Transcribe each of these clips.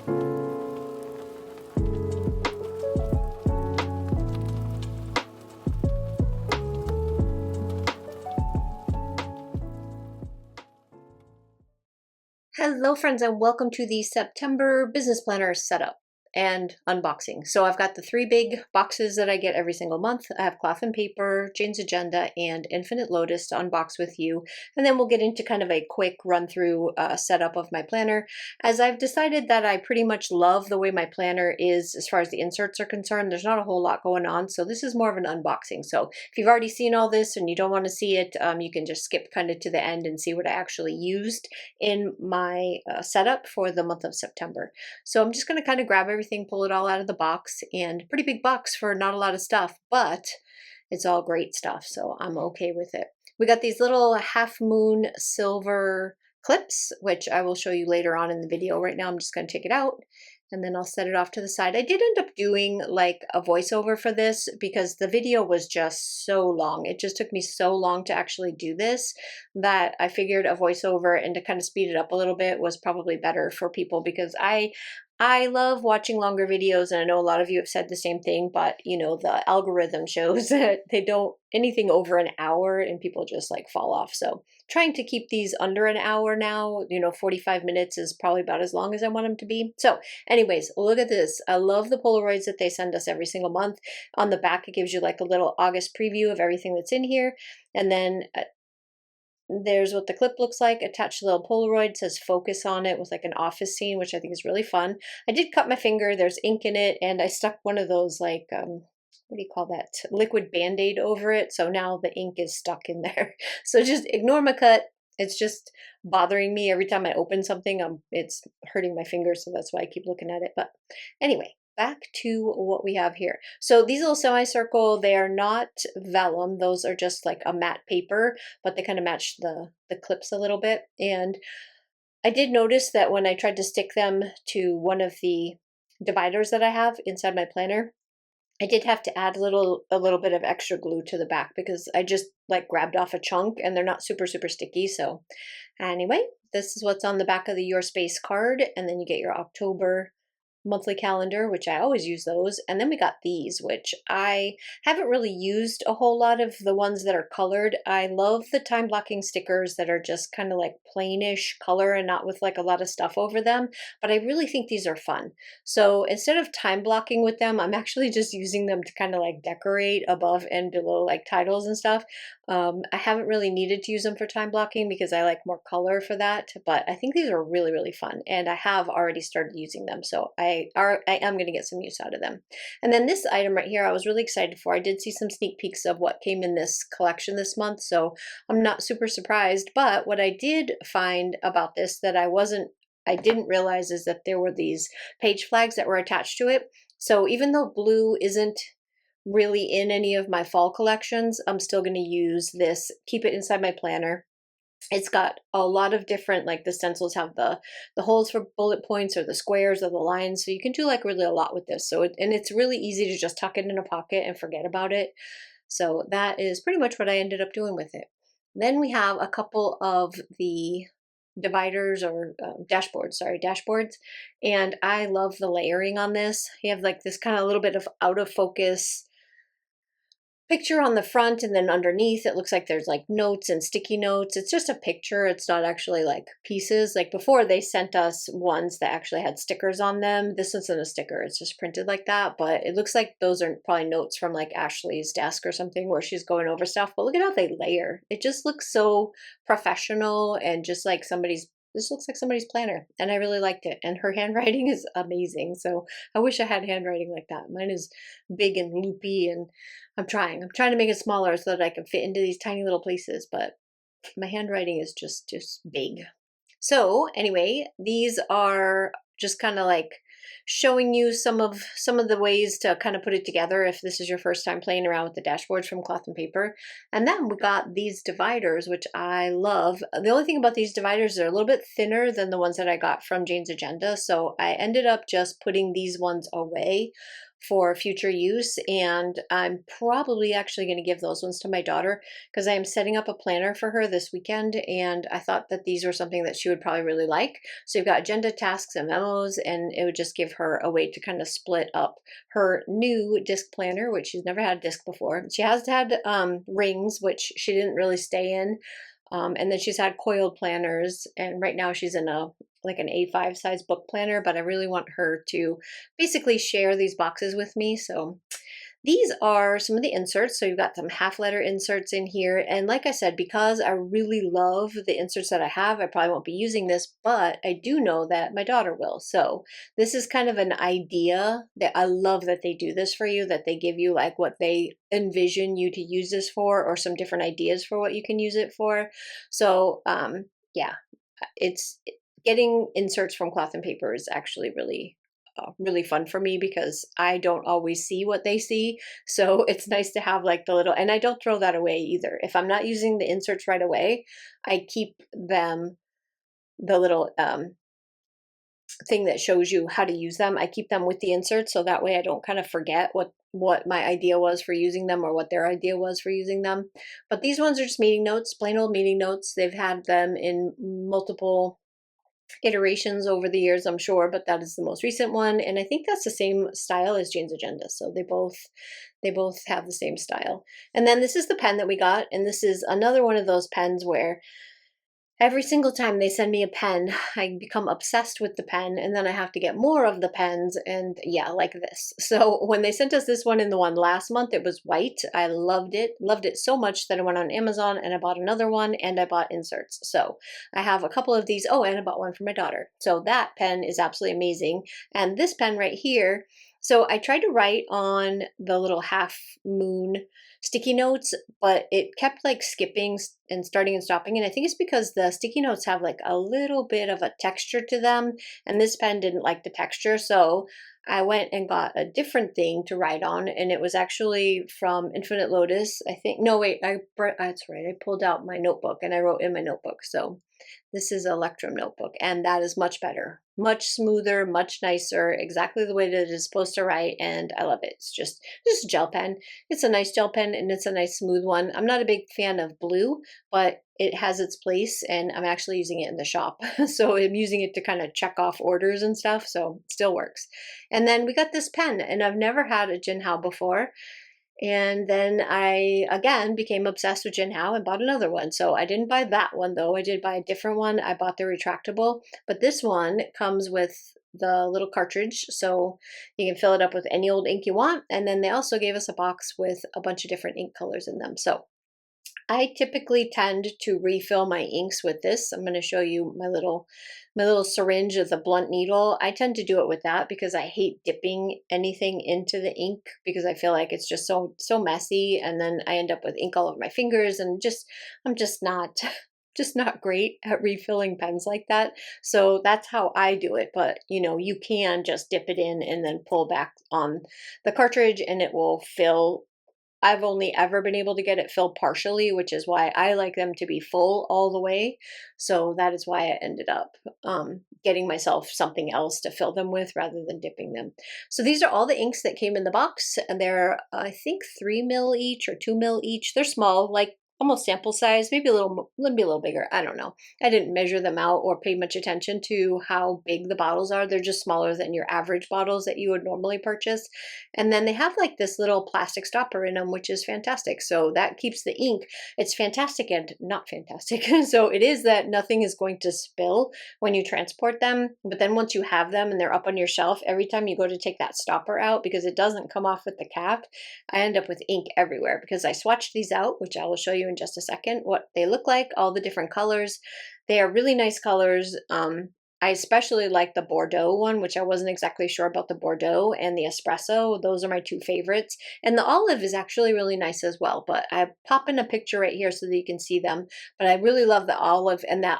Hello friends, and welcome to the September business planner setup and unboxing. So I've got the three big boxes that I get every single month. I have Cloth and Paper, Jane's Agenda, and Infinite Lotus to unbox with you. And then we'll get into kind of a quick run through setup of my planner, as I've decided that I pretty much love the way my planner is as far as the inserts are concerned. There's not a whole lot going on, so this is more of an unboxing. So if you've already seen all this and you don't want to see it, you can just skip kind of to the end and see what I actually used in my setup for the month of September. So I'm just going to kind of grab everything, pull it all out of the box, and pretty big box for not a lot of stuff, but it's all great stuff, so I'm okay with it. We got these little half moon silver clips, which I will show you later on in the video. Right now I'm just going to take it out and then I'll set it off to the side. I did end up doing like a voiceover for this because the video was just so long. It just took me so long to actually do this that I figured a voiceover and to kind of speed it up a little bit was probably better for people, because I love watching longer videos, and I know a lot of you have said the same thing, but you know, the algorithm shows that they don't, anything over an hour and people just like fall off. So trying to keep these under an hour now, 45 minutes is probably about as long as I want them to be. So anyways, look at this. I love the Polaroids that they send us every single month. On the back, it gives you like a little August preview of everything that's in here. And then there's what the clip looks like. Attached to the little Polaroid, says focus on it with like an office scene, which I think is really fun. I did cut my finger. There's ink in it, and I stuck one of those like, what do you call that? Liquid Band-Aid over it. So now the ink is stuck in there. So just ignore my cut. It's just bothering me every time I open something. It's hurting my fingers, so that's why I keep looking at it. But anyway, back to what we have here. So these little semicircle, they are not vellum. Those are just like a matte paper, but they kind of match the clips a little bit. And I did notice that when I tried to stick them to one of the dividers that I have inside my planner, I did have to add a little bit of extra glue to the back because I just like grabbed off a chunk and they're not super sticky. So anyway, this is what's on the back of the Your Space card, and then you get your October monthly calendar, which I always use those. And then we got these, which I haven't really used a whole lot of the ones that are colored. I love the time blocking stickers that are just kind of like plainish color and not with like a lot of stuff over them, but I really think these are fun. So instead of time blocking with them, I'm actually just using them to kind of like decorate above and below like titles and stuff. I haven't really needed to use them for time blocking because I like more color for that, but I think these are really fun, and I have already started using them, so I am going to get some use out of them. And then this item right here, I was really excited for. I did see some sneak peeks of what came in this collection this month, so I'm not super surprised, but what I did find about this that I didn't realize is that there were these page flags that were attached to it. So even though blue isn't really in any of my fall collections, I'm still going to use this, keep it inside my planner. It's got a lot of different, like the stencils have the holes for bullet points or the squares or the lines, so you can do like really a lot with this. So and it's really easy to just tuck it in a pocket and forget about it. So that is pretty much what I ended up doing with it. Then we have a couple of the dividers or dashboards, and I love the layering on this. You have like this kind of little bit of out of focus picture on the front, and then underneath it looks like there's like notes and sticky notes. It's just a picture. It's not actually like pieces. Like before, they sent us ones that actually had stickers on them. This isn't a sticker. It's just printed like that, but it looks like those are probably notes from like Ashley's desk or something where she's going over stuff. But look at how they layer. It just looks so professional and just like this looks like somebody's planner, and I really liked it. And her handwriting is amazing. So I wish I had handwriting like that. Mine is big and loopy, and I'm trying to make it smaller so that I can fit into these tiny little places, but my handwriting is just big. So anyway, these are just kind of like showing you some of the ways to kind of put it together if this is your first time playing around with the dashboards from Cloth and Paper. And then we got these dividers, which I love. The only thing about these dividers, they're a little bit thinner than the ones that I got from Jane's Agenda, so I ended up just putting these ones away for future use, and I'm probably actually going to give those ones to my daughter because I am setting up a planner for her this weekend, and I thought that these were something that she would probably really like. So you've got agenda, tasks, and memos, and it would just give her a way to kind of split up her new disc planner, which she's never had a disc before. She has had rings, which she didn't really stay in. And then she's had coiled planners, and right now she's in a like an A5 size book planner, but I really want her to basically share these boxes with me. So these are some of the inserts. So you've got some half letter inserts in here. And like I said, because I really love the inserts that I have, I probably won't be using this, but I do know that my daughter will. So this is kind of an idea that I love that they do this for you, that they give you like what they envision you to use this for, or some different ideas for what you can use it for. So yeah, it's getting inserts from cloth and paper is actually really fun for me because I don't always see what they see. So it's nice to have like the little, and I don't throw that away either. If I'm not using the inserts right away, I keep them, the little thing that shows you how to use them. I keep them with the inserts so that way I don't kind of forget what my idea was for using them or what their idea was for using them. But these ones are just meeting notes, plain old meeting notes. They've had them in multiple iterations over the years, I'm sure, but that is the most recent one, and I think that's the same style as Jane's Agenda. So they both have the same style. And then this is the pen that we got, and this is another one of those pens where every single time they send me a pen, I become obsessed with the pen, and then I have to get more of the pens, and yeah, like this. So when they sent us this one in the one last month, it was white. I loved it so much that I went on Amazon and I bought another one, and I bought inserts. So I have a couple of these. Oh, and I bought one for my daughter. So that pen is absolutely amazing. And this pen right here, so I tried to write on the little half moon sticky notes, but it kept like skipping and starting and stopping. And I think it's because the sticky notes have like a little bit of a texture to them, and this pen didn't like the texture. So I went and got a different thing to write on, and it was actually from Infinite Lotus. I think, no, wait, that's right. I pulled out my notebook and I wrote in my notebook. So this is Electrum notebook, and that is much better, much smoother, much nicer, exactly the way that it is supposed to write, and I love it. It's just a gel pen. It's a nice gel pen, and it's a nice smooth one. I'm not a big fan of blue, but it has its place, and I'm actually using it in the shop. So I'm using it to kind of check off orders and stuff, so it still works. And then we got this pen, and I've never had a Jinhao before. And then I, again, became obsessed with Jinhao and bought another one. So I didn't buy that one, though. I did buy a different one. I bought the retractable. But this one comes with the little cartridge, so you can fill it up with any old ink you want. And then they also gave us a box with a bunch of different ink colors in them. So I typically tend to refill my inks with this. I'm going to show you my little syringe with a blunt needle. I tend to do it with that because I hate dipping anything into the ink because I feel like it's just so messy, and then I end up with ink all over my fingers, and I'm just not just not great at refilling pens like that. So that's how I do it. But you can just dip it in and then pull back on the cartridge and it will fill. I've only ever been able to get it filled partially, which is why I like them to be full all the way. So that is why I ended up getting myself something else to fill them with rather than dipping them. So these are all the inks that came in the box, and they're, I think, 3 mil each or 2 mil each. They're small, like almost sample size, maybe a little bigger. I don't know. I didn't measure them out or pay much attention to how big the bottles are. They're just smaller than your average bottles that you would normally purchase. And then they have like this little plastic stopper in them, which is fantastic. So that keeps the ink. It's fantastic and not fantastic. So it is that nothing is going to spill when you transport them. But then once you have them and they're up on your shelf, every time you go to take that stopper out, because it doesn't come off with the cap, I end up with ink everywhere because I swatched these out, which I will show you in just a second what they look like, all the different colors. They are really nice colors. I especially like the Bordeaux one, which I wasn't exactly sure about the Bordeaux, and the Espresso. Those are my two favorites. And the olive is actually really nice as well, but I pop in a picture right here so that you can see them. But I really love the olive, and that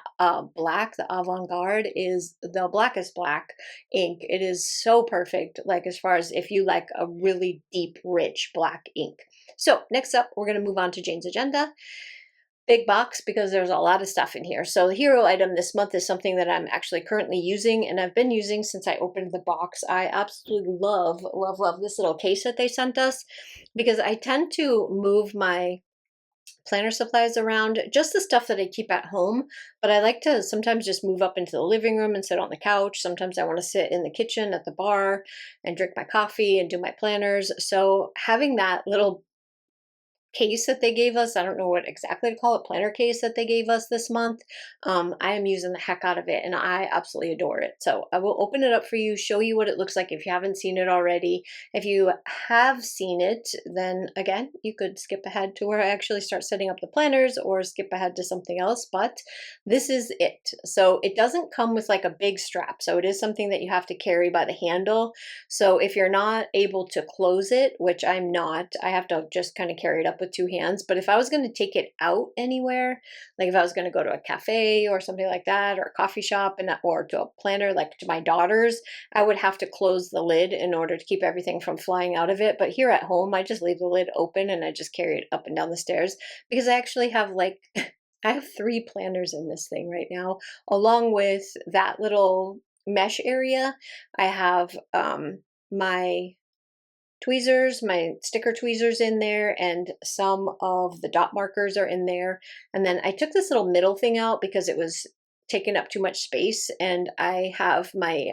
black, the Avant-Garde, is the blackest black ink. It is so perfect, like as far as if you like a really deep, rich black ink. So next up, we're going to move on to Jane's Agenda. big box because there's a lot of stuff in here. So the hero item this month is something that I'm actually currently using and I've been using since I opened the box. I absolutely love, love, love this little case that they sent us because I tend to move my planner supplies around, just the stuff that I keep at home, but I like to sometimes just move up into the living room and sit on the couch. Sometimes I want to sit in the kitchen at the bar and drink my coffee and do my planners. So having that little case that they gave us, I don't know what exactly to call it, planner case that they gave us this month. I am using the heck out of it and I absolutely adore it. So I will open it up for you, show you what it looks like if you haven't seen it already. If you have seen it, then again, you could skip ahead to where I actually start setting up the planners or skip ahead to something else, but this is it. So it doesn't come with like a big strap. So it is something that you have to carry by the handle. So if you're not able to close it, which I'm not, I have to just kind of carry it up with two hands. But if I was going to take it out anywhere, like if I was going to go to a cafe or something like that, or a coffee shop, and or to a planner, like to my daughter's, I would have to close the lid in order to keep everything from flying out of it. But here at home, I just leave the lid open and I just carry it up and down the stairs because I actually have like I have 3 planners in this thing right now, along with that little mesh area. I have my tweezers, my sticker tweezers in there, and some of the dot markers are in there. And then I took this little middle thing out because it was taking up too much space. And I have my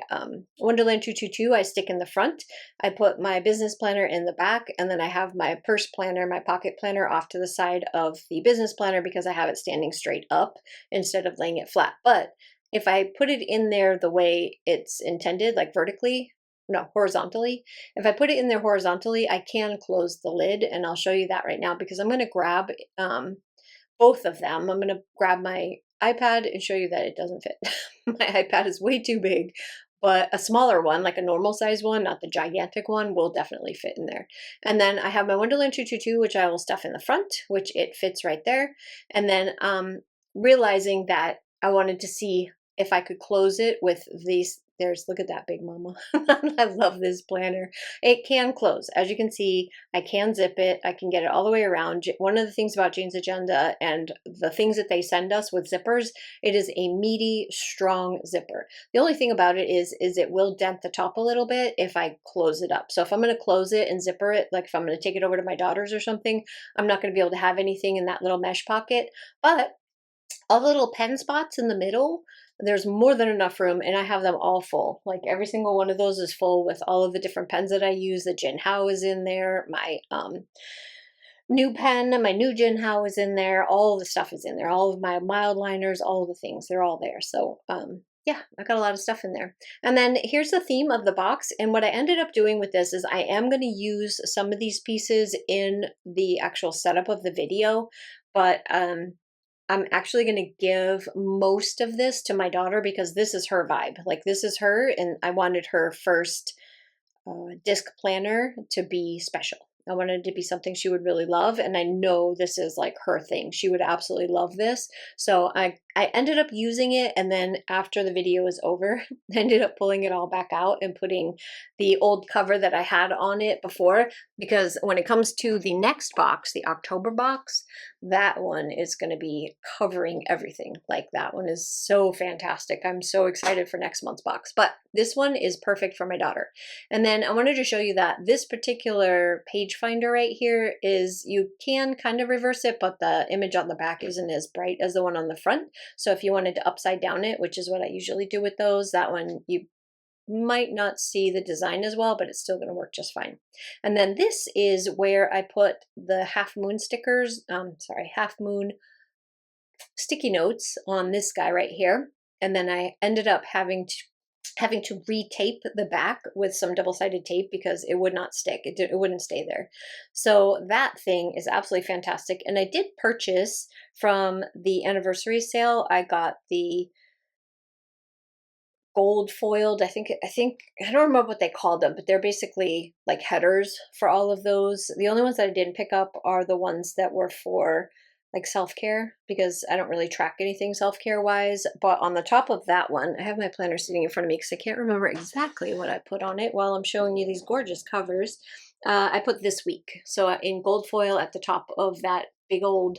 Wonderland 222 I stick in the front. I put my business planner in the back, and then I have my purse planner, my pocket planner off to the side of the business planner because I have it standing straight up instead of laying it flat. But if I put it in there the way it's intended, like vertically, no, horizontally. If I put it in there horizontally, I can close the lid, and I'll show you that right now because I'm going to grab both of them. I'm going to grab my iPad and show you that it doesn't fit. My iPad is way too big, but a smaller one, like a normal size one, not the gigantic one, will definitely fit in there. And then I have my Wonderland 222, which I will stuff in the front, which it fits right there. And then realizing that I wanted to see if I could close it with these. Look at that big mama. I love this planner. It can close. As you can see, I can zip it. I can get it all the way around. One of the things about Jane's Agenda and the things that they send us with zippers, it is a meaty, strong zipper. The only thing about it is it will dent the top a little bit if I close it up. So if I'm going to close it and zipper it, like if I'm going to take it over to my daughter's or something, I'm not going to be able to have anything in that little mesh pocket. But all the little pen spots in the middle, there's more than enough room, and I have them all full. Like every single one of those is full with all of the different pens that I use. The Jin Hao is in there, my new pen, my new Jin Hao is in there, all the stuff is in there, all of my mild liners, all of the things, they're all there. So yeah, I got a lot of stuff in there. And then here's the theme of the box. And what I ended up doing with this is I am going to use some of these pieces in the actual setup of the video, but I'm actually going to give most of this to my daughter because this is her vibe. Like this is her, and I wanted her first disc planner to be special. I wanted it to be something she would really love, and I know this is like her thing. She would absolutely love this. So I ended up using it, and then after the video was over, I ended up pulling it all back out and putting the old cover that I had on it before, because when it comes to the next box, the October box, that one is going to be covering everything. Like that one is so fantastic. I'm so excited for next month's box, but this one is perfect for my daughter. And then I wanted to show you that this particular page finder right here is, you can kind of reverse it, but the image on the back isn't as bright as the one on the front. So if you wanted to upside down it, which is what I usually do with those, that one you might not see the design as well, but it's still going to work just fine. And then this is where I put the half moon stickers, half moon sticky notes on this guy right here. And then I ended up having to retape the back with some double-sided tape because it would not stick. It wouldn't stay there. So that thing is absolutely fantastic. And I did purchase from the anniversary sale. I got the gold foiled, I think I don't remember what they called them, but they're basically like headers for all of those. The only ones that I didn't pick up are the ones that were for like self-care, because I don't really track anything self-care wise. But on the top of that one, I have my planner sitting in front of me because I can't remember exactly what I put on it while I'm showing you these gorgeous covers. I put this week. So in gold foil at the top of that big old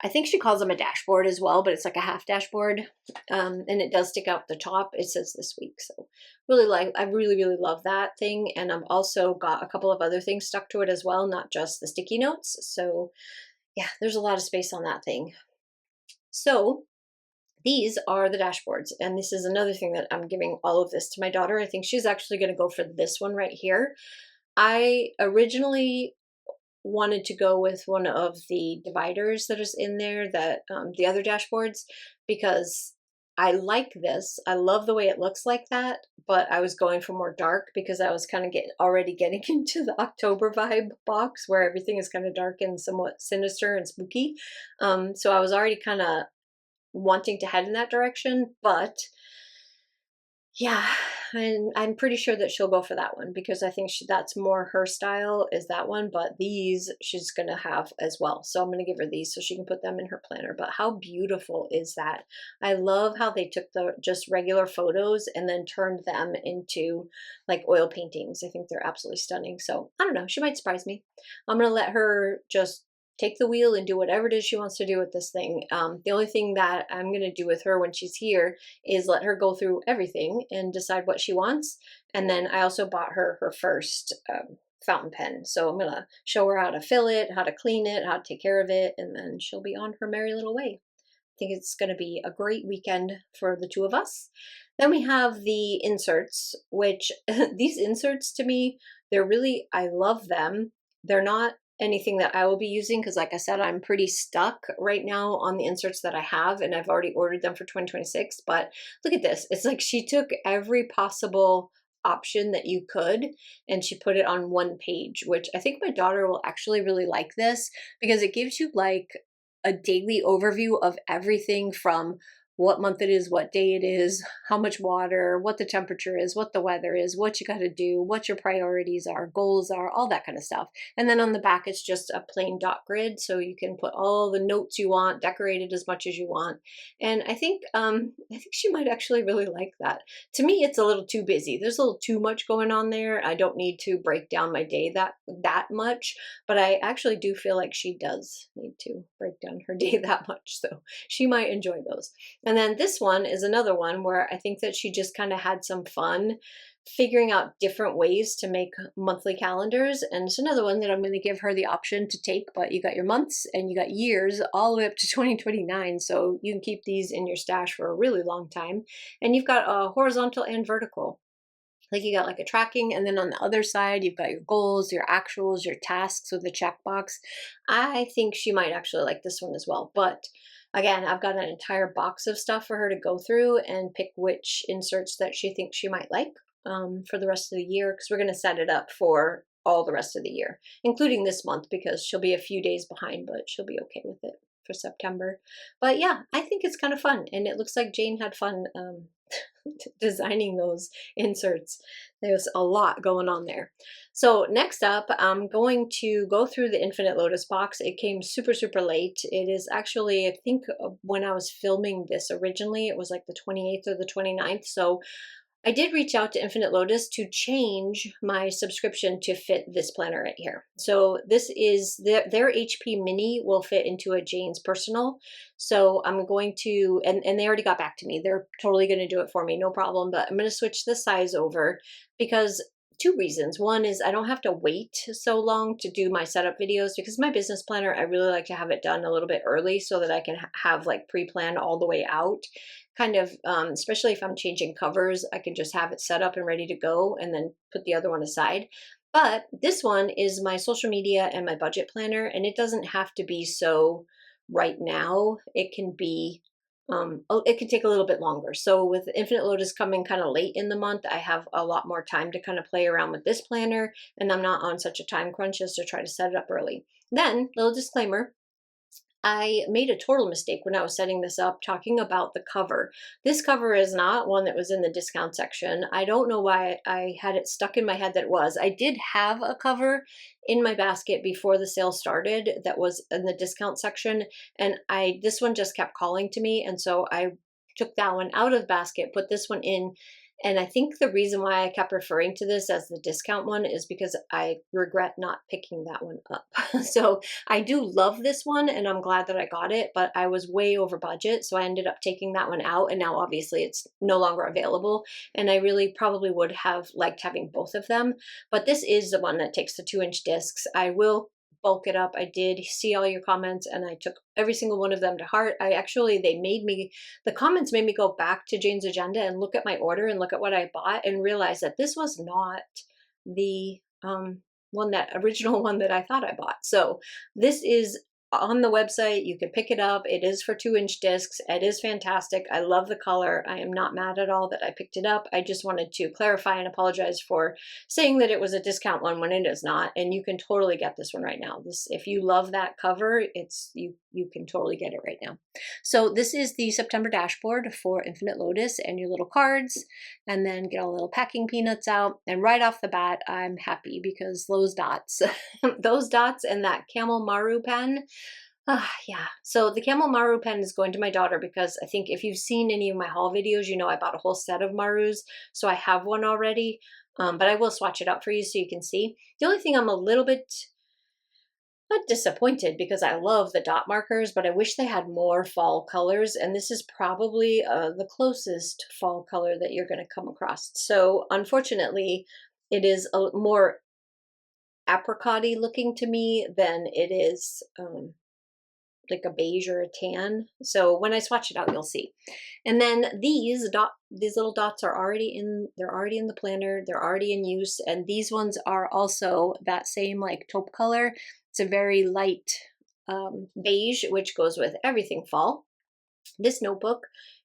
I think she calls them a dashboard as well, but it's like a half dashboard. And it does stick out the top. It says this week. So I really love that thing. And I've also got a couple of other things stuck to it as well, not just the sticky notes. So yeah, there's a lot of space on that thing. So these are the dashboards. And this is another thing that I'm giving all of this to my daughter. I think she's actually going to go for this one right here. I originally wanted to go with one of the dividers that is in there, that the other dashboards, because I like this. I love the way it looks like that, but I was going for more dark because I was kind of already getting into the October vibe box where everything is kind of dark and somewhat sinister and spooky. So I was already kind of wanting to head in that direction, but yeah, and I'm pretty sure that she'll go for that one because I think that's more her style, is that one. But these she's going to have as well. So I'm going to give her these so she can put them in her planner. But how beautiful is that? I love how they took the just regular photos and then turned them into like oil paintings. I think they're absolutely stunning. So I don't know, she might surprise me. I'm going to let her just take the wheel and do whatever it is she wants to do with this thing. The only thing that I'm going to do with her when she's here is let her go through everything and decide what she wants. And then I also bought her her first fountain pen. So I'm going to show her how to fill it, how to clean it, how to take care of it, and then she'll be on her merry little way. I think it's going to be a great weekend for the two of us. Then we have the inserts, which these inserts to me, I love them. They're not anything that I will be using because, like I said, I'm pretty stuck right now on the inserts that I have, and I've already ordered them for 2026. But look at this. It's like she took every possible option that you could and she put it on one page, which I think my daughter will actually really like this because it gives you like a daily overview of everything from what month it is, what day it is, how much water, what the temperature is, what the weather is, what you got to do, what your priorities are, goals are, all that kind of stuff. And then on the back, it's just a plain dot grid. So you can put all the notes you want, decorate it as much as you want. And I think she might actually really like that. To me, it's a little too busy. There's a little too much going on there. I don't need to break down my day that much, but I actually do feel like she does need to break down her day that much. So she might enjoy those. And then this one is another one where I think that she just kind of had some fun figuring out different ways to make monthly calendars. And it's another one that I'm going to give her the option to take, but you got your months and you got years all the way up to 2029. So you can keep these in your stash for a really long time. And you've got a horizontal and vertical. Like you got like a tracking, and then on the other side, you've got your goals, your actuals, your tasks with the checkbox. I think she might actually like this one as well. But again, I've got an entire box of stuff for her to go through and pick which inserts that she thinks she might like for the rest of the year, because we're going to set it up for all the rest of the year, including this month, because she'll be a few days behind, but she'll be okay with it for September. But yeah, I think it's kind of fun, and it looks like Jane had fun designing those inserts. There's a lot going on there. So next up, I'm going to go through the Infinite Lotus box. It came super late. It is actually, I think when I was filming this originally, it was like the 28th or the 29th. So I did reach out to Infinite Lotus to change my subscription to fit this planner right here. So this is their HP Mini will fit into a Jane's Personal. So I'm going to, and they already got back to me. They're totally going to do it for me, no problem. But I'm going to switch the size over because two reasons. One is I don't have to wait so long to do my setup videos, because my business planner, I really like to have it done a little bit early so that I can have like pre-planned all the way out. Kind of, especially if I'm changing covers, I can just have it set up and ready to go and then put the other one aside. But this one is my social media and my budget planner, and it doesn't have to be so right now. It can be, it can take a little bit longer. So with Infinite Lotus coming kind of late in the month, I have a lot more time to kind of play around with this planner, and I'm not on such a time crunch as to try to set it up early. Then, little disclaimer, I made a total mistake when I was setting this up talking about the cover. This cover is not one that was in the discount section. I don't know why I had it stuck in my head that it was. I did have a cover in my basket before the sale started that was in the discount section, and this one just kept calling to me, and so I took that one out of the basket, put this one in, And I think the reason why I kept referring to this as the discount one is because I regret not picking that one up. So I do love this one and I'm glad that I got it, but I was way over budget. So I ended up taking that one out, and now obviously it's no longer available. And I really probably would have liked having both of them. But this is the one that takes the 2-inch discs. I will bulk it up. I did see all your comments and I took every single one of them to heart. The comments made me go back to Jane's Agenda and look at my order and look at what I bought and realize that this was not the original one that I thought I bought. So this is on the website. You can pick it up. It is for 2-inch discs. It is fantastic. I love the color. I am not mad at all that I picked it up. I just wanted to clarify and apologize for saying that it was a discount one when it is not. And you can totally get this one right now. This, if you love that cover, you can totally get it right now. So this is the September dashboard for Infinite Lotus and your little cards, and then get all the little packing peanuts out. And right off the bat, I'm happy because those dots, those dots and that Camel Maru pen. Yeah. So the Camel Maru pen is going to my daughter because I think if you've seen any of my haul videos, you know I bought a whole set of Marus. So I have one already, but I will swatch it out for you so you can see. The only thing I'm a little bit not disappointed, because I love the dot markers, but I wish they had more fall colors. And this is probably the closest fall color that you're going to come across. So unfortunately, it is a more apricot-y looking to me than it is like a beige or a tan. So when I swatch it out, you'll see. And then these little dots are already in, they're already in the planner, they're already in use. And these ones are also that same like taupe color. It's a very light beige, which goes with everything fall. This notebook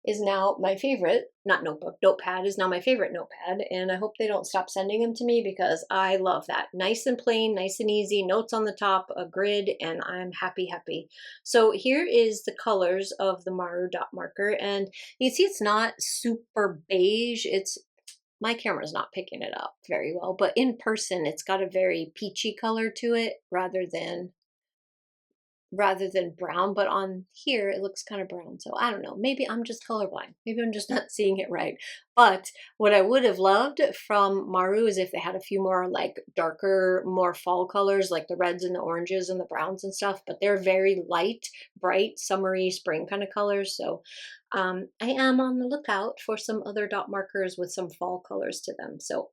is now my favorite, not notebook, notepad is now my favorite notepad, and I hope they don't stop sending them to me because I love that. Nice and plain, nice and easy, notes on the top, a grid, and I'm happy. So here is the colors of the Maru dot marker, and you see it's not super beige. My camera's not picking it up very well, but in person it's got a very peachy color to it rather than brown, but on here it looks kind of brown. So I don't know, maybe I'm just colorblind. Maybe I'm just not seeing it right. But what I would have loved from Maru is if they had a few more like darker, more fall colors, like the reds and the oranges and the browns and stuff, but they're very light, bright, summery, spring kind of colors. So I am on the lookout for some other dot markers with some fall colors to them. So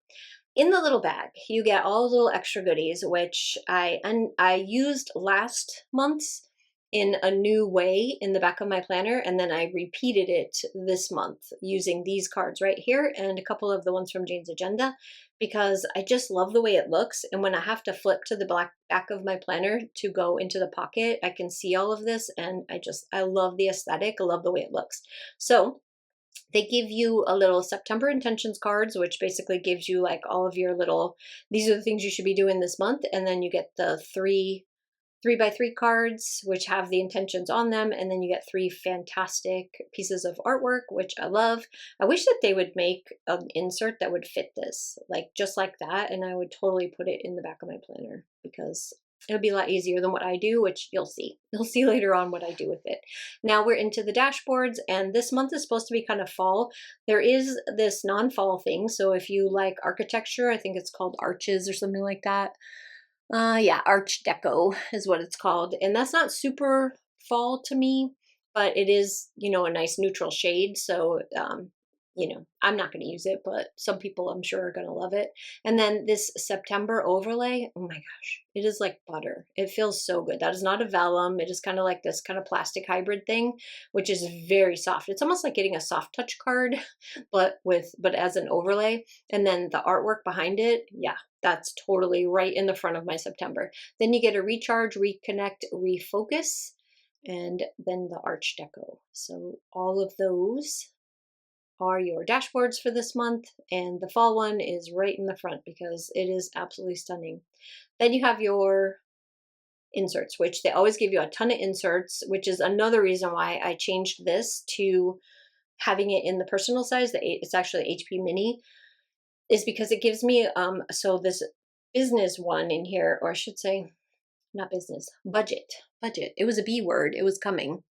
in the little bag, you get all the little extra goodies, which I used last month's in a new way in the back of my planner, and then I repeated it this month using these cards right here and a couple of the ones from Jane's Agenda, because I just love the way it looks. And when I have to flip to the back of my planner to go into the pocket, I can see all of this, and I love the aesthetic. I love the way it looks. So they give you a little September intentions cards, which basically gives you like all of your little, these are the things you should be doing this month. And then you get the 3x3 cards, which have the intentions on them. And then you get 3 fantastic pieces of artwork, which I love. I wish that they would make an insert that would fit this, like just like that. And I would totally put it in the back of my planner because it'll be a lot easier than what I do, which you'll see. You'll see later on what I do with it. Now we're into the dashboards, and this month is supposed to be kind of fall. There is this non-fall thing. So if you like architecture, I think it's called Arches or something like that. Yeah, Arch Deco is what it's called. And that's not super fall to me, but it is, you know, a nice neutral shade. So, you know, I'm not going to use it, but some people I'm sure are going to love it. And then this September overlay, oh my gosh, it is like butter. It feels so good. That is not a vellum. It is kind of like this kind of plastic hybrid thing, which is very soft. It's almost like getting a soft touch card, but as an overlay. And then the artwork behind it, yeah, that's totally right in the front of my September. Then you get a recharge, reconnect, refocus, and then the Arch Deco. So all of those are your dashboards for this month, and the fall one is right in the front because it is absolutely stunning. Then you have your inserts, which they always give you a ton of inserts, which is another reason why I changed this to having it in the personal size. It's actually HP Mini, is because it gives me so this business one in here, or I should say not business, budget. It was a B word, it was coming.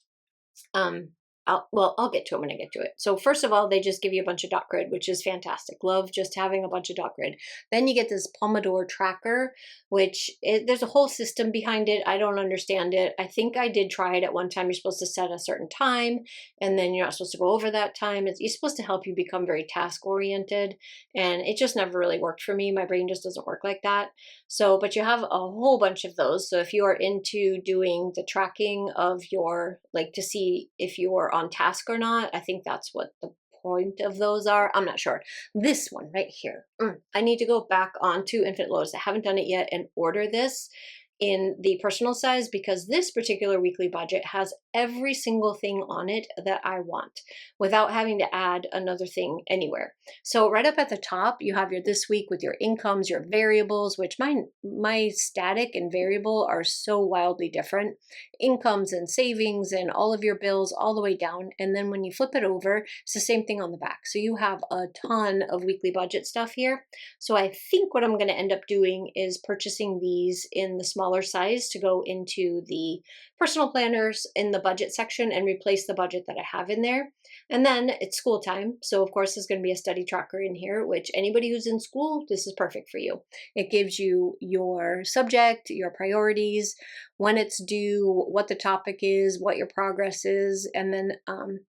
I'll get to them when I get to it. So first of all, they just give you a bunch of dot grid, which is fantastic. Love just having a bunch of dot grid. Then you get this Pomodoro tracker, there's a whole system behind it. I don't understand it. I think I did try it at one time. You're supposed to set a certain time, and then you're not supposed to go over that time. It's supposed to help you become very task oriented, and it just never really worked for me. My brain just doesn't work like that. So, but you have a whole bunch of those. So if you are into doing the tracking of your, like to see if you are on task or not, I think that's what the point of those are. I'm not sure. This one right here, I need to go back onto Infinite Lotus. I haven't done it yet and order this in the personal size, because this particular weekly budget has every single thing on it that I want without having to add another thing anywhere. So right up at the top, you have your this week with your incomes, your variables, which my static and variable are so wildly different. Incomes and savings and all of your bills all the way down. And then when you flip it over, it's the same thing on the back. So you have a ton of weekly budget stuff here. So I think what I'm going to end up doing is purchasing these in the smaller size to go into the personal planners in the budget section and replace the budget that I have in there. And then it's school time. So of course there's going to be a study tracker in here, which anybody who's in school, this is perfect for you. It gives you your subject, your priorities, when it's due, what the topic is, what your progress is. And then,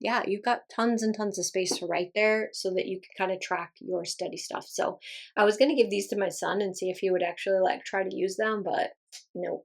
yeah, you've got tons and tons of space to write there so that you can kind of track your study stuff. So I was going to give these to my son and see if he would actually like try to use them, but no.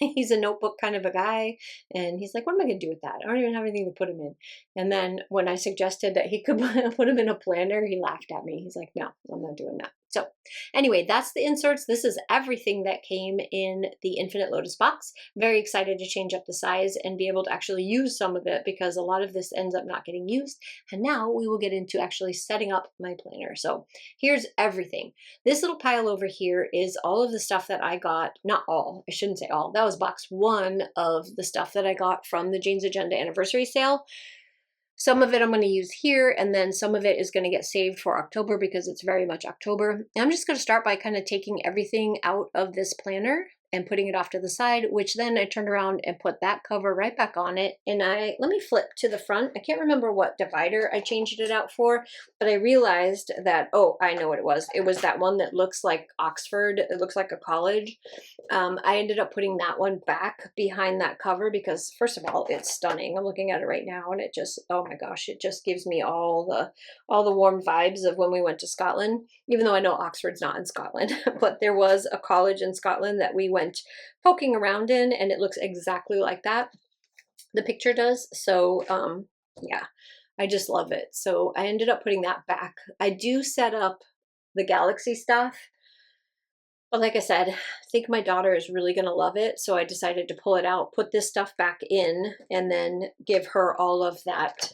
He's a notebook kind of a guy, and he's like, what am I going to do with that? I don't even have anything to put him in. And then when I suggested that he could put him in a planner, he laughed at me. He's like, no, I'm not doing that. So anyway, that's the inserts. This is everything that came in the Infinite Lotus box. Very excited to change up the size and be able to actually use some of it, because a lot of this ends up not getting used. And now we will get into actually setting up my planner. So here's everything. This little pile over here is all of the stuff that I got. Not all, I shouldn't say all. That was box one of the stuff that I got from the Jane's Agenda anniversary sale. Some of it I'm going to use here, and then some of it is going to get saved for October because it's very much October. And I'm just going to start by kind of taking everything out of this planner and putting it off to the side, which then I turned around and put that cover right back on it. And let me flip to the front. I can't remember what divider I changed it out for, but I realized that, oh, I know what it was. It was that one that looks like Oxford. It looks like a college. I ended up putting that one back behind that cover because, first of all, it's stunning. I'm looking at it right now, and it just, oh my gosh, it just gives me all the warm vibes of when we went to Scotland, even though I know Oxford's not in Scotland, but there was a college in Scotland that we went poking around in, and it looks exactly like that. The picture does. So yeah, I just love it. So I ended up putting that back. I do set up the Galaxy stuff, but like I said, I think my daughter is really going to love it. So I decided to pull it out, put this stuff back in, and then give her all of that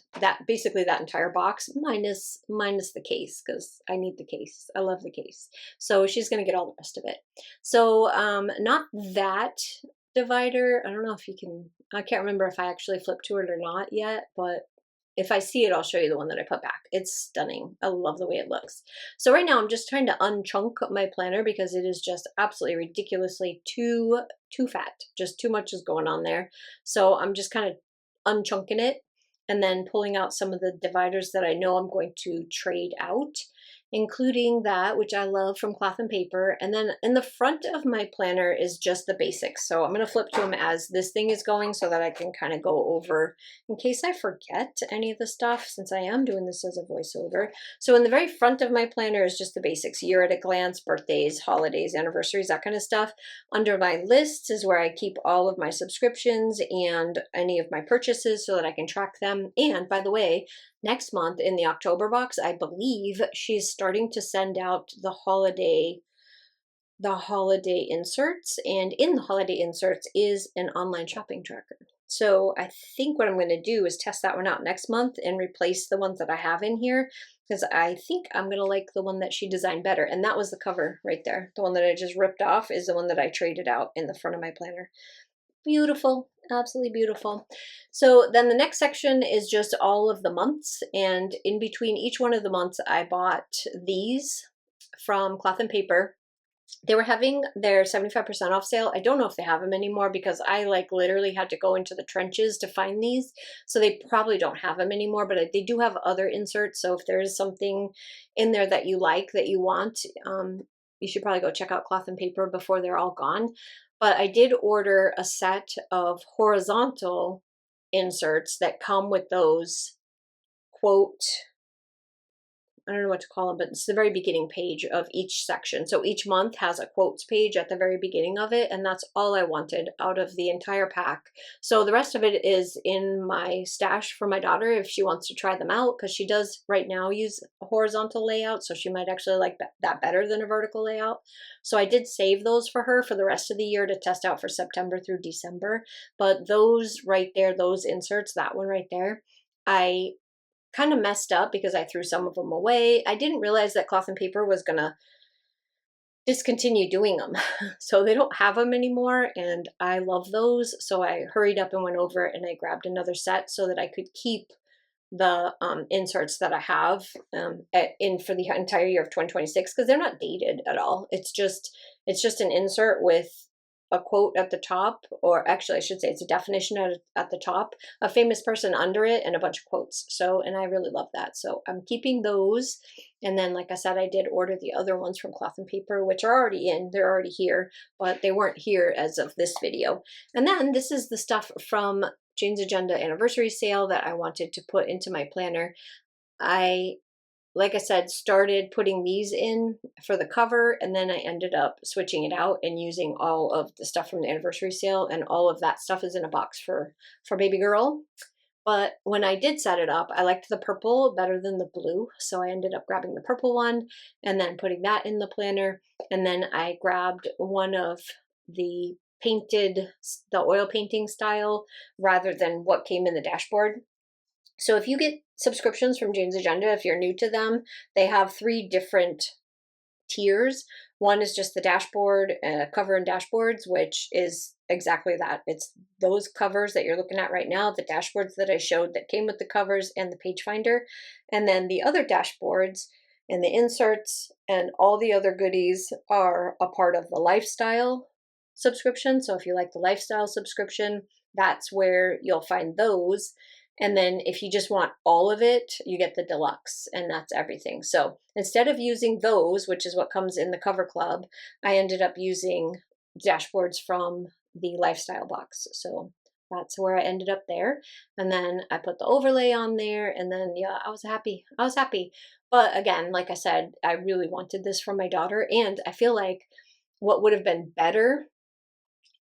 basically that entire box minus the case, because I need the case. I love the case. So she's going to get all the rest of it. So not that divider. I don't know if you can, I can't remember if I actually flipped to it or not yet, but if I see it, I'll show you the one that I put back. It's stunning. I love the way it looks. So right now I'm just trying to unchunk my planner because it is just absolutely ridiculously too fat. Just too much is going on there. So I'm just kind of unchunking it and then pulling out some of the dividers that I know I'm going to trade out, including that, which I love, from Cloth and Paper. And then in the front of my planner is just the basics. So I'm going to flip to them as this thing is going so that I can kind of go over in case I forget any of the stuff, since I am doing this as a voiceover. So in the very front of my planner is just the basics: year at a glance, birthdays, holidays, anniversaries, that kind of stuff. Under my lists is where I keep all of my subscriptions and any of my purchases so that I can track them. And by the way, next month in the October box, I believe she's starting to send out the holiday inserts, and in the holiday inserts is an online shopping tracker. So I think what I'm going to do is test that one out next month and replace the ones that I have in here, because I think I'm going to like the one that she designed better. And that was the cover right there. The one that I just ripped off is the one that I traded out in the front of my planner. Beautiful, absolutely beautiful. So then the next section is just all of the months, and in between each one of the months I bought these from Cloth and Paper. They were having their 75% off sale. I don't know if they have them anymore because I like literally had to go into the trenches to find these. So they probably don't have them anymore, but they do have other inserts. So if there is something in there that you like, that you want, you should probably go check out Cloth and Paper before they're all gone. But I did order a set of horizontal inserts that come with those quote, I don't know what to call them, but it's the very beginning page of each section. So each month has a quotes page at the very beginning of it, and that's all I wanted out of the entire pack. So the rest of it is in my stash for my daughter if she wants to try them out, because she does right now use a horizontal layout, so she might actually like that better than a vertical layout. So I did save those for her for the rest of the year to test out for September through December. But those right there, those inserts, that one right there, I kind of messed up because I threw some of them away. I didn't realize that Cloth and Paper was going to discontinue doing them. So they don't have them anymore, and I love those. So I hurried up and went over and I grabbed another set so that I could keep the inserts that I have in for the entire year of 2026, because they're not dated at all. It's just an insert with a quote at the top, or actually I should say it's a definition at the top, a famous person under it, and a bunch of quotes. So, and I really love that. So I'm keeping those. And then, like I said, I did order the other ones from Cloth and Paper, which are already in, they're already here, but they weren't here as of this video. And then this is the stuff from Jane's Agenda anniversary sale that I wanted to put into my planner. Like I said, started putting these in for the cover, and then I ended up switching it out and using all of the stuff from the anniversary sale, and all of that stuff is in a box for baby girl. But when I did set it up, I liked the purple better than the blue, so I ended up grabbing the purple one and then putting that in the planner. And then I grabbed one of the the oil painting style rather than what came in the dashboard. So if you get subscriptions from Jane's Agenda, if you're new to them, they have 3 different tiers. One is just the dashboard, cover and dashboards, which is exactly that. It's those covers that you're looking at right now, the dashboards that I showed that came with the covers and the page finder. And then the other dashboards and the inserts and all the other goodies are a part of the lifestyle subscription. So if you like the lifestyle subscription, that's where you'll find those. And then if you just want all of it, you get the deluxe, and that's everything. So instead of using those, which is what comes in the Cover Club, I ended up using dashboards from the lifestyle box. So that's where I ended up there. And then I put the overlay on there, and then yeah, I was happy. I was happy. But again, like I said, I really wanted this for my daughter, and I feel like what would have been better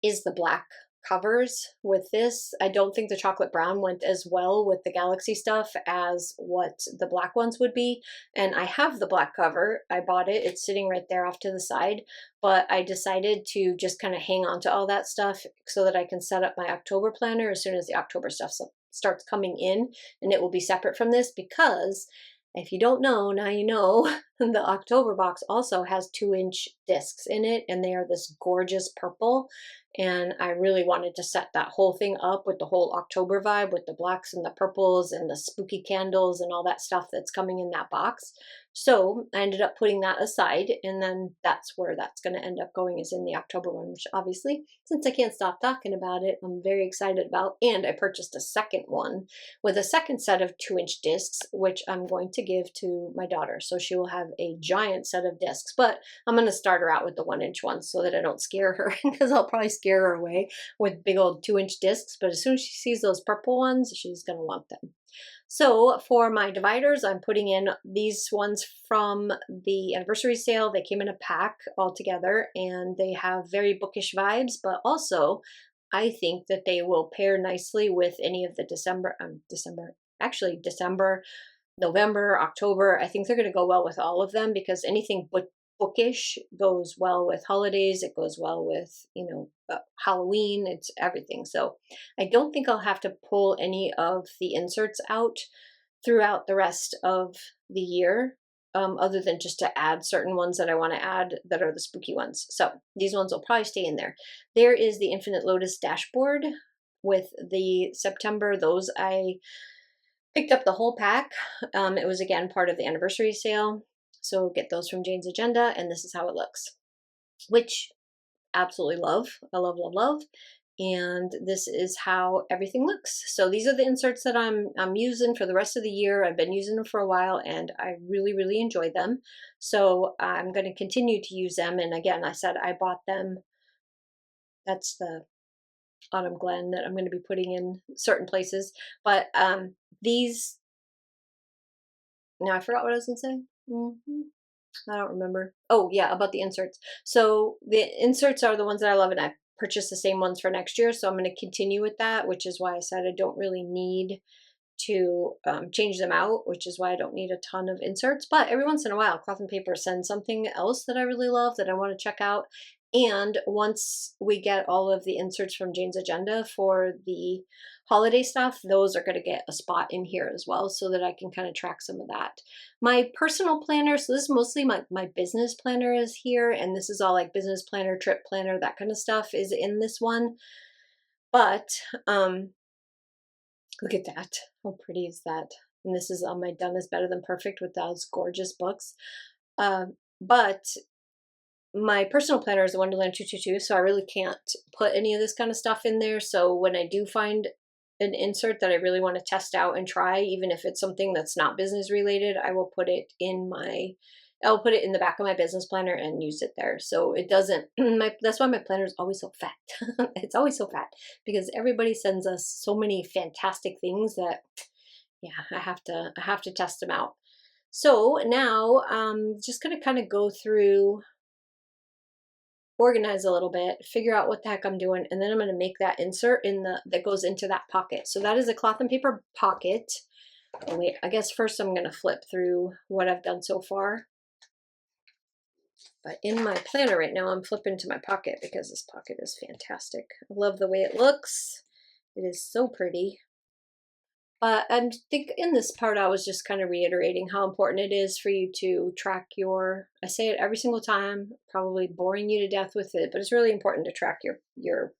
is the black covers with this. I don't think the chocolate brown went as well with the galaxy stuff as what the black ones would be. And I have the black cover. I bought it. It's sitting right there off to the side. But I decided to just kind of hang on to all that stuff so that I can set up my October planner as soon as the October stuff starts coming in. And it will be separate from this, because if you don't know, now you know, the October box also has 2-inch discs in it, and they are this gorgeous purple. And I really wanted to set that whole thing up with the whole October vibe, with the blacks and the purples and the spooky candles and all that stuff that's coming in that box. So I ended up putting that aside, and then that's where that's going to end up going, is in the October one, which obviously, since I can't stop talking about it, I'm very excited about. And I purchased a second one with a second set of 2-inch discs, which I'm going to give to my daughter. So she will have a giant set of discs, but I'm going to start her out with the 1-inch ones so that I don't scare her, because I'll probably scare her away with big old 2-inch discs. But as soon as she sees those purple ones, she's going to want them. So for my dividers, I'm putting in these ones from the anniversary sale. They came in a pack all together, and they have very bookish vibes, but also I think that they will pair nicely with any of the December, November, October. I think they're going to go well with all of them, because anything bookish goes well with holidays. It goes well with, Halloween. It's everything. So I don't think I'll have to pull any of the inserts out throughout the rest of the year, other than just to add certain ones that I want to add that are the spooky ones. So these ones will probably stay in there. There is the Infinite Lotus dashboard with the September. Those I picked up the whole pack. It was, again, part of the anniversary sale. So get those from Jane's Agenda, and this is how it looks. which absolutely love. I love, love, love. And this is how everything looks. So these are the inserts that I'm using for the rest of the year. I've been using them for a while and I really, really enjoy them. So I'm going to continue to use them. And again, I said I bought them. That's the Autumn Glen that I'm going to be putting in certain places. But these, now I forgot what I was going to say. I don't remember. Oh yeah, about the inserts. So the inserts are the ones that I love, and I purchased the same ones for next year. So I'm going to continue with that, which is why I said I don't really need to change them out, which is why I don't need a ton of inserts. But every once in a while, Cloth and Paper sends something else that I really love that I want to check out. And once we get all of the inserts from Jane's Agenda for the holiday stuff, those are going to get a spot in here as well so that I can kind of track some of that. My personal planner, so this is mostly my business planner is here, and this is all like business planner, trip planner, that kind of stuff is in this one. But look at that. How pretty is that? And this is on my Done is Better Than Perfect with those gorgeous books. But my personal planner is a Wonderland 222, so I really can't put any of this kind of stuff in there. So when I do find an insert that I really want to test out and try, even if it's something that's not business related, I will put it in I'll put it in the back of my business planner and use it there. So it doesn't, that's why my planner is always so fat. It's always so fat because everybody sends us so many fantastic things that, yeah, I have to test them out. So now just going to kind of go through, organize a little bit, figure out what the heck I'm doing, and then I'm going to make that insert that goes into that pocket. So that is a Cloth and Paper pocket. Oh, wait, I guess first I'm going to flip through what I've done so far. But in my planner right now, I'm flipping to my pocket because this pocket is fantastic. I love the way it looks. It is so pretty. But I think in this part, I was just kind of reiterating how important it is for you to track I say it every single time, probably boring you to death with it, but it's really important to track your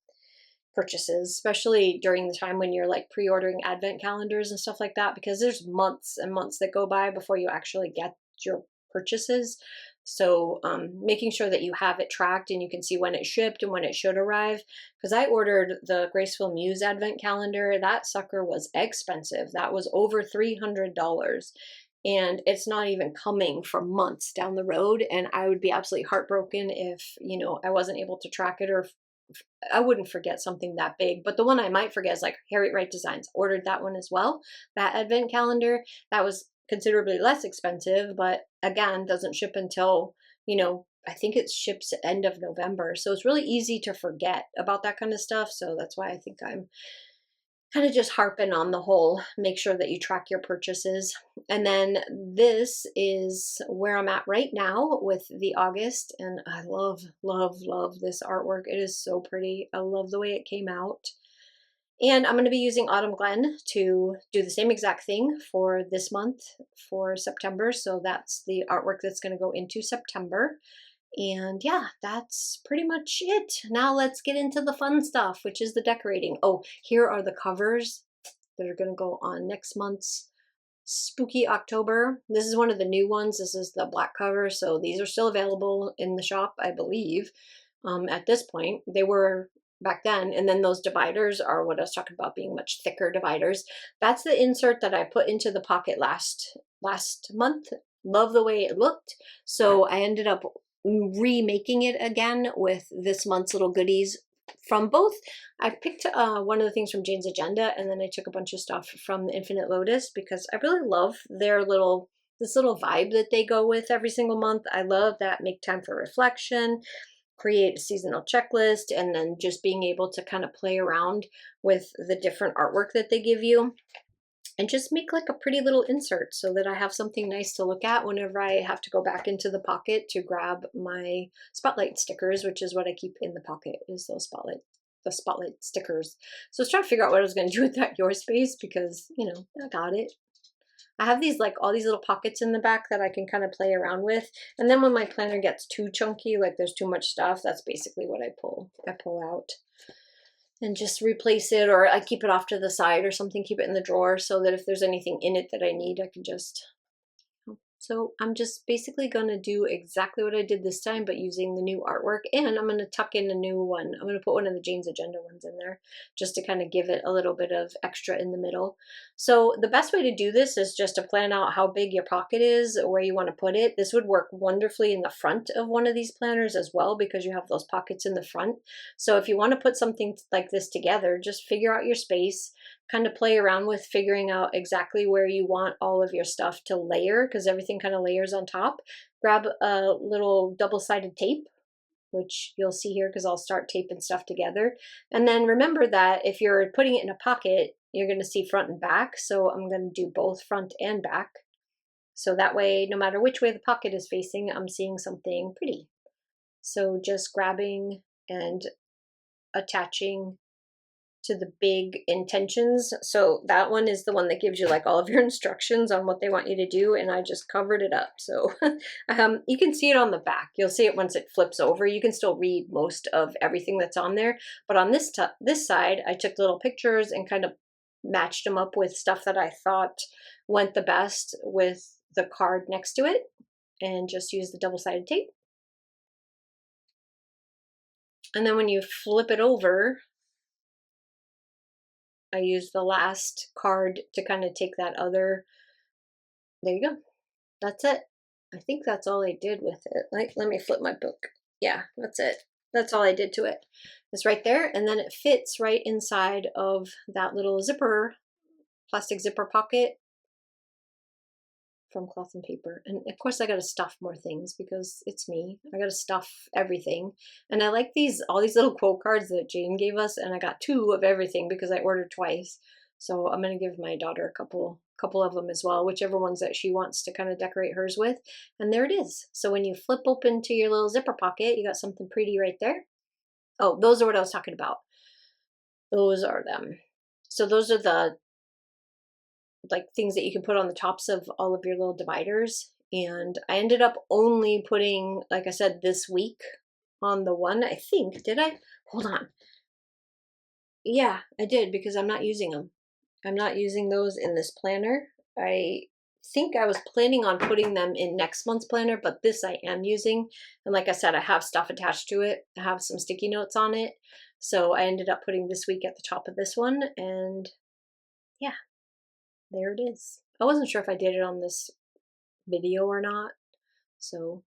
purchases, especially during the time when you're like pre-ordering advent calendars and stuff like that, because there's months and months that go by before you actually get your purchases. So making sure that you have it tracked and you can see when it shipped and when it should arrive. Because I ordered the Graceful Muse advent calendar. That sucker was expensive. That was over $300. And it's not even coming for months down the road. And I would be absolutely heartbroken if, I wasn't able to track it, or I wouldn't forget something that big. But the one I might forget is like Harriet Wright Designs. Ordered that one as well. That advent calendar, that was considerably less expensive, but again, doesn't ship until, I think it ships end of November. So it's really easy to forget about that kind of stuff. So that's why I think I'm kind of just harping on the whole, make sure that you track your purchases. And then this is where I'm at right now with the August. And I love, love, love this artwork. It is so pretty. I love the way it came out. And I'm going to be using Autumn Glen to do the same exact thing for this month, for September. So that's the artwork that's going to go into September. And yeah, that's pretty much it. Now let's get into the fun stuff, which is the decorating. Oh, here are the covers that are going to go on next month's Spooky October. This is one of the new ones. This is the black cover. So these are still available in the shop, I believe, at this point. They were back then. And then those dividers are what I was talking about, being much thicker dividers. That's the insert that I put into the pocket last month. Love the way it looked. So I ended up remaking it again with this month's little goodies from both. I picked one of the things from Jane's Agenda, and then I took a bunch of stuff from the Infinite Lotus because I really love this little vibe that they go with every single month. I love that make time for reflection, create a seasonal checklist, and then just being able to kind of play around with the different artwork that they give you and just make like a pretty little insert so that I have something nice to look at whenever I have to go back into the pocket to grab my spotlight stickers, which is what I keep in the pocket, is those spotlight stickers. So I was trying to figure out what I was going to do with that your space because, I got it. I have these all these little pockets in the back that I can kind of play around with. And then when my planner gets too chunky, like there's too much stuff, that's basically what I pull out and just replace it, or I keep it off to the side or something, keep it in the drawer so that if there's anything in it that I need, I can just So I'm just basically going to do exactly what I did this time, but using the new artwork, and I'm going to tuck in a new one. I'm going to put one of the Jane's Agenda ones in there just to kind of give it a little bit of extra in the middle. So the best way to do this is just to plan out how big your pocket is, where you want to put it. This would work wonderfully in the front of one of these planners as well, because you have those pockets in the front. So if you want to put something like this together, just figure out your space, kind of play around with figuring out exactly where you want all of your stuff to layer, because everything kind of layers on top. Grab a little double-sided tape, which you'll see here because I'll start taping stuff together. And then remember that if you're putting it in a pocket, you're going to see front and back. So I'm going to do both front and back. So that way, no matter which way the pocket is facing, I'm seeing something pretty. So just grabbing and attaching to the big intentions. So that one is the one that gives you like all of your instructions on what they want you to do, and I just covered it up. So you can see it on the back. You'll see it once it flips over. You can still read most of everything that's on there, but on this side, I took little pictures and kind of matched them up with stuff that I thought went the best with the card next to it, and just use the double-sided tape. And then when you flip it over, I use the last card to kind of take that other, there you go. That's it. I think that's all I did with it. Like, let me flip my book. Yeah, that's it. That's all I did to it. It's right there, and then it fits right inside of that little zipper, plastic zipper pocket from Cloth and Paper. And of course I got to stuff more things because it's me. I got to stuff everything. And I like all these little quote cards that Jane gave us, and I got 2 of everything because I ordered twice. So I'm going to give my daughter a couple of them as well, whichever ones that she wants to kind of decorate hers with. And there it is. So when you flip open to your little zipper pocket, you got something pretty right there. Oh, those are what I was talking about. Those are them. So those are the like things that you can put on the tops of all of your little dividers. And I ended up only putting, like I said, this week on the one, I think. Did I? Hold on. Yeah, I did, because I'm not using them. I'm not using those in this planner. I think I was planning on putting them in next month's planner, but this I am using. And like I said, I have stuff attached to it. I have some sticky notes on it. So I ended up putting this week at the top of this one. And yeah, there it is. I wasn't sure if I did it on this video or not. So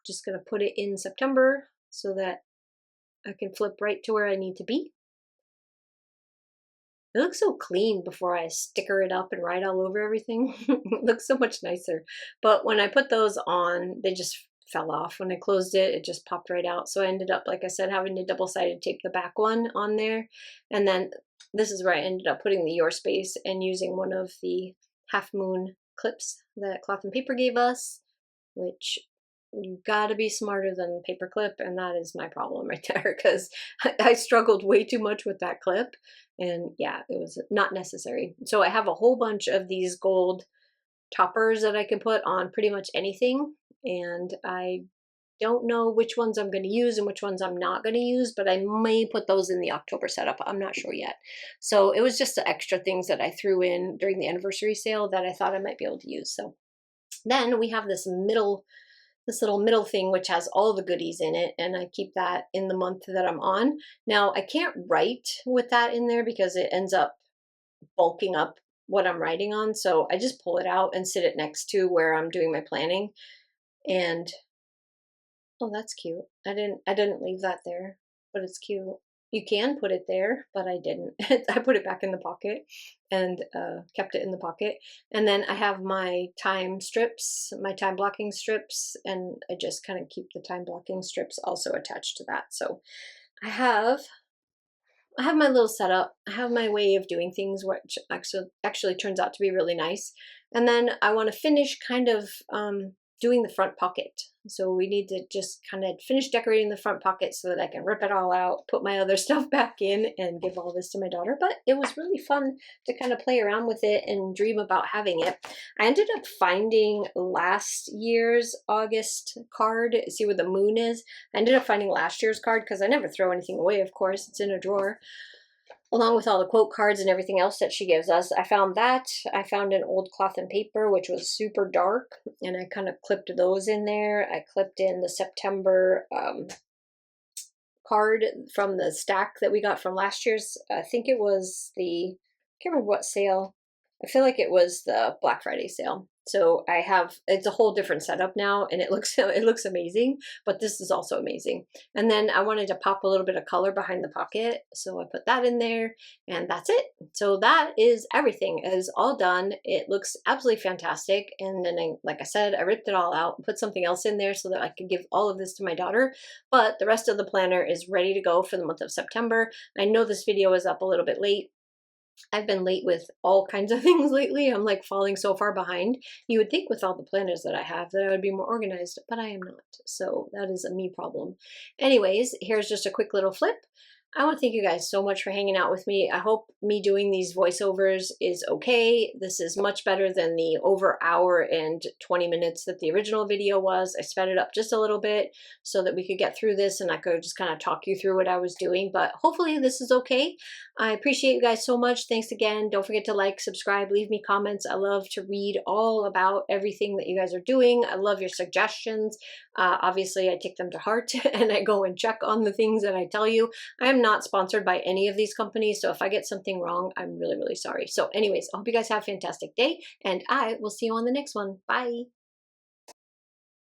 just gonna put it in September so that I can flip right to where I need to be. It looks so clean before I sticker it up and write all over everything. It looks so much nicer. But when I put those on, they just fell off. When I closed it, it just popped right out. So I ended up, like I said, having to double-sided tape the back one on there. And then this is where I ended up putting the Your Space and using one of the half moon clips that Cloth and Paper gave us, which you gotta be smarter than paperclip, and that is my problem right there, because I struggled way too much with that clip, and yeah, it was not necessary. So I have a whole bunch of these gold toppers that I can put on pretty much anything, and I don't know which ones I'm going to use and which ones I'm not going to use, but I may put those in the October setup. I'm not sure yet. So it was just the extra things that I threw in during the anniversary sale that I thought I might be able to use. So then we have this little middle thing, which has all the goodies in it, and I keep that in the month that I'm on. Now, I can't write with that in there because it ends up bulking up what I'm writing on, so I just pull it out and sit it next to where I'm doing my planning. And oh, that's cute. I didn't leave that there, but it's cute. You can put it there, but I didn't. I put it back in the pocket and kept it in the pocket. And then I have my time strips, my time blocking strips, and I just kind of keep the time blocking strips also attached to that. So I have my little setup. I have my way of doing things, which actually turns out to be really nice. And then I want to finish kind of doing the front pocket. So we need to just kind of finish decorating the front pocket so that I can rip it all out, put my other stuff back in, and give all this to my daughter. But it was really fun to kind of play around with it and dream about having it. I ended up finding last year's August card. See where the moon is? I ended up finding last year's card because I never throw anything away, of course. It's in a drawer. along with all the quote cards and everything else that she gives us. I found that. I found an old cloth and paper, which was super dark, and I kind of clipped those in there. I clipped in the September card from the stack that we got from last year's. I think it was the, I can't remember what sale. I feel like it was the Black Friday sale. So I have, it's a whole different setup now, and it looks amazing, but this is also amazing. And then I wanted to pop a little bit of color behind the pocket, so I put that in there, and that's it. So that is everything. It is all done. It looks absolutely fantastic. And then like I said, I ripped it all out and put something else in there so that I could give all of this to my daughter. But the rest of the planner is ready to go for the month of September. I know this video is up a little bit late. I've been late with all kinds of things lately. I'm like falling so far behind. You would think with all the planners that I have that I would be more organized, but I am not. So that is a me problem. Anyways, here's just a quick little flip. I want to thank you guys so much for hanging out with me. I hope me doing these voiceovers is okay. This is much better than the over hour and 20 minutes that the original video was. I sped it up just a little bit so that we could get through this and I could just kind of talk you through what I was doing, but hopefully this is okay. I appreciate you guys so much. Thanks again. Don't forget to like, subscribe, leave me comments. I love to read all about everything that you guys are doing. I love your suggestions. Obviously, I take them to heart and I go and check on the things that I tell you. I am not sponsored by any of these companies, so if I get something wrong, I'm really, really sorry. So anyways, I hope you guys have a fantastic day, and I will see you on the next one. Bye.